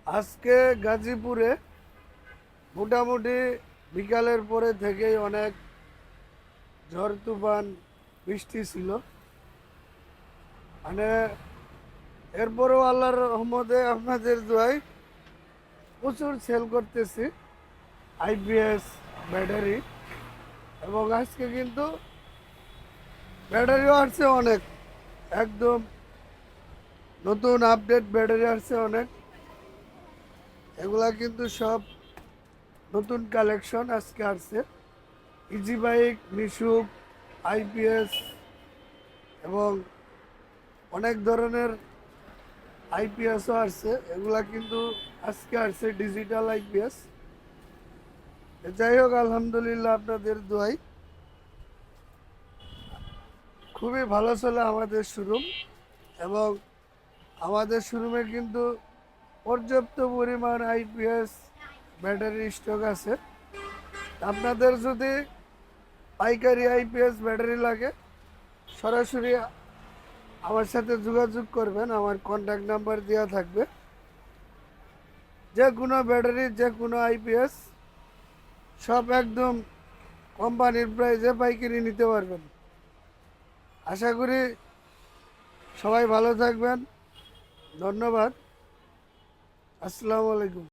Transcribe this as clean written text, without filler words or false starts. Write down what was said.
আজকে গাজীপুরে মোটামুটি বিকালের পরে থেকেই অনেক ঝড় তুফান বৃষ্টি ছিল। মানে এরপরেও আল্লাহর রহমতে আপনাদের দোয়ায় প্রচুর সেল করতেছি আইপিএস ব্যাটারি। এবং আজকে কিন্তু ব্যাটারিও আসছে অনেক, একদম নতুন আপডেট ব্যাটারি আসছে অনেক। এগুলা কিন্তু সব নতুন কালেকশন আজকে আসছে। ইজি বাইক, মিশুক, আইপিএস এবং অনেক ধরনের আইপিএসও আসছে। এগুলা কিন্তু আজকে আসছে ডিজিটাল আইপিএস। যাই হোক, আলহামদুলিল্লাহ আপনাদের দোয়াই খুবই ভালো চলে আমাদের শোরুম। এবং আমাদের শোরুমে কিন্তু পর্যাপ্ত পরিমাণ আইপিএস ব্যাটারি স্টক আছে। আপনাদের যদি পাইকারি আইপিএস ব্যাটারি লাগে সরাসরি আমার সাথে যোগাযোগ করবেন, আমার কন্ট্যাক্ট নাম্বার দেওয়া থাকবে। যে কোনো ব্যাটারি, যে কোনো আইপিএস সব একদম কোম্পানির প্রাইসে পাইকারি নিতে পারবেন। আশা করি সবাই ভালো থাকবেন। ধন্যবাদ। আসসালামু আলাইকুম।